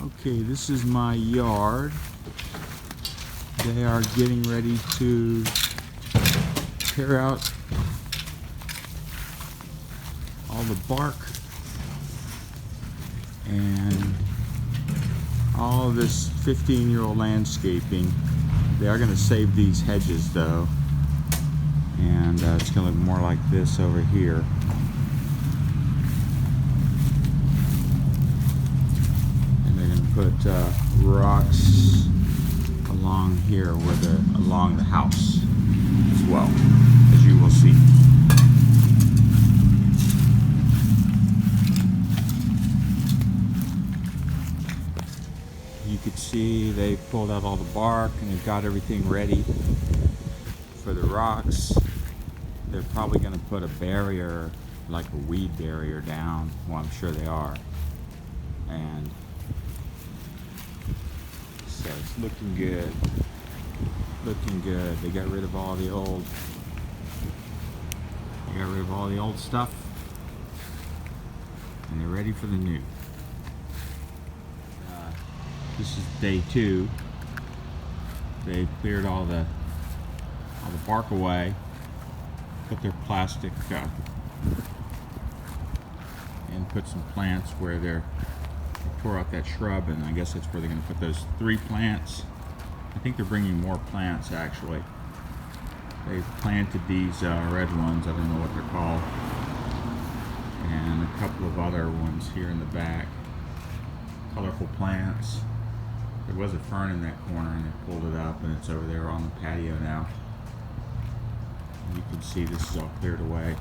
Okay, this is my yard. They are getting ready to tear out all the bark and all of this 15-year-old landscaping. They are going to save these hedges though, and it's going to look more like this over here. And they're going to put rocks along here along the house as well, as you will see. You could see they pulled out all the bark and they've got everything ready for the rocks. They're probably going to put a barrier, like a weed barrier, down. Well, I'm sure they are. And so it's looking good. Looking good. They got rid of all the old. They got rid of all the old stuff, and they're ready for the new. This is day 2. They cleared all the bark away, put their plastic and put some plants where they tore out that shrub, and I guess that's where they're going to put those 3 plants. I think they're bringing more plants actually. They've planted these red ones, I don't know what they're called, and a couple of other ones here in the back. Colorful plants. There was a fern in that corner and they pulled it up, and it's over there on the patio now. And you can see this is all cleared away.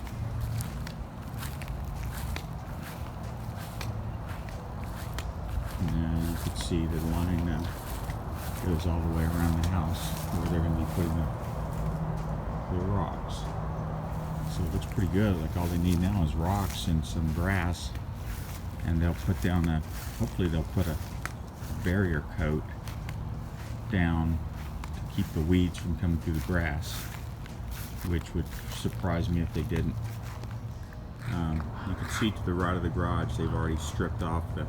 Now you can see the line now goes all the way around the house where they're going to be putting the rocks. So it looks pretty good. Like all they need now is rocks and some grass, and they'll put down hopefully they'll put a barrier coat down to keep the weeds from coming through the grass, which would surprise me if they didn't. You can see to the right of the garage they've already stripped off the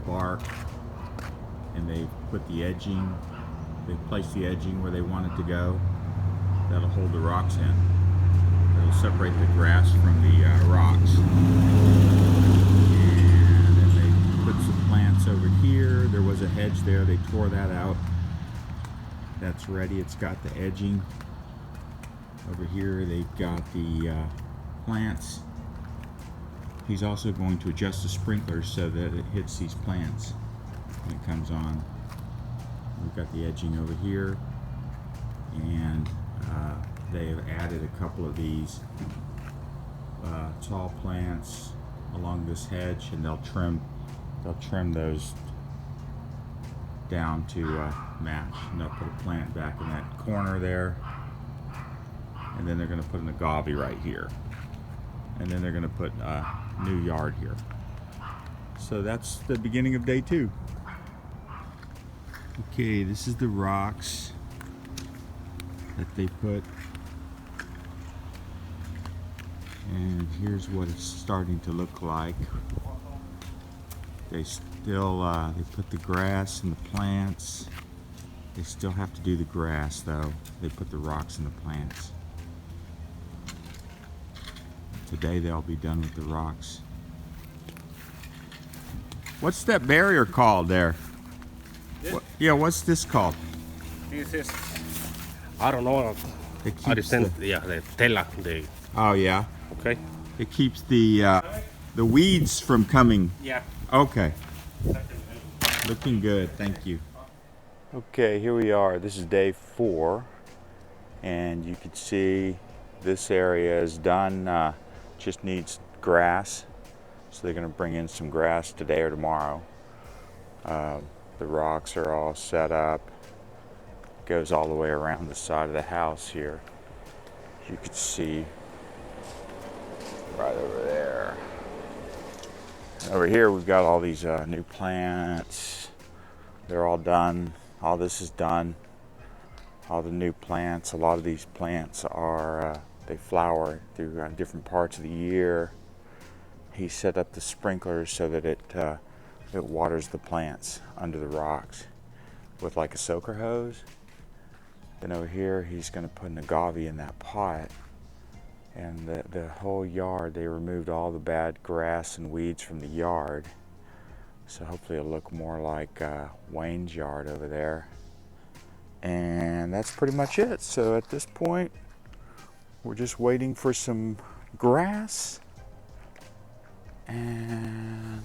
bark, and they put the edging, they placed the edging where they want it to go. That'll hold the rocks in. It'll separate the grass from the rocks. And then they put some plants over here. There was a hedge there, they tore that out. That's ready, it's got the edging. Over here they've got the plants. He's also going to adjust the sprinklers so that it hits these plants when it comes on. We've got the edging over here, and they have added a couple of these tall plants along this hedge, and they'll trim those down to match, and they'll put a plant back in that corner there, and then they're going to put an agave right here, and then they're going to put a new yard here. So that's the beginning of day 2. Okay, this is the rocks that they put, and here's what it's starting to look like. They still they put the grass and the plants. They still have to do the grass though. They put the rocks and the plants. Today they'll be done with the rocks. What's that barrier called there? Yeah, what's this called? This is, I don't know. It keeps the tela. Oh yeah. Okay. It keeps the weeds from coming. Yeah. Okay. Looking good, thank you. Okay, here we are. This is day 4, and you can see this area is done. Just needs grass, so they're going to bring in some grass today or tomorrow. The rocks are all set up. Goes all the way around the side of the house here. You can see right over there. Over here we've got all these new plants. They're all done. All this is done. All the new plants. A lot of these plants are they flower through different parts of the year. He set up the sprinklers so that it it waters the plants under the rocks with like a soaker hose. Then over here, he's going to put an agave in that pot. And the whole yard, they removed all the bad grass and weeds from the yard. So hopefully it'll look more like Wayne's yard over there. And that's pretty much it. So at this point, we're just waiting for some grass. And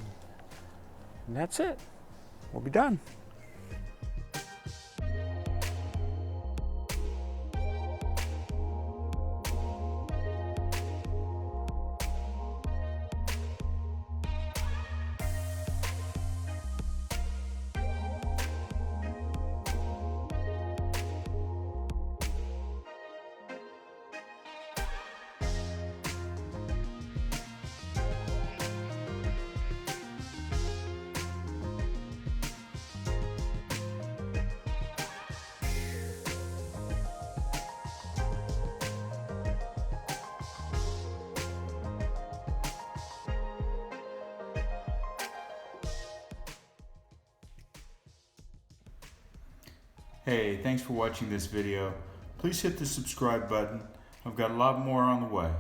that's it. We'll be done. Hey, thanks for watching this video. Please hit the subscribe button. I've got a lot more on the way.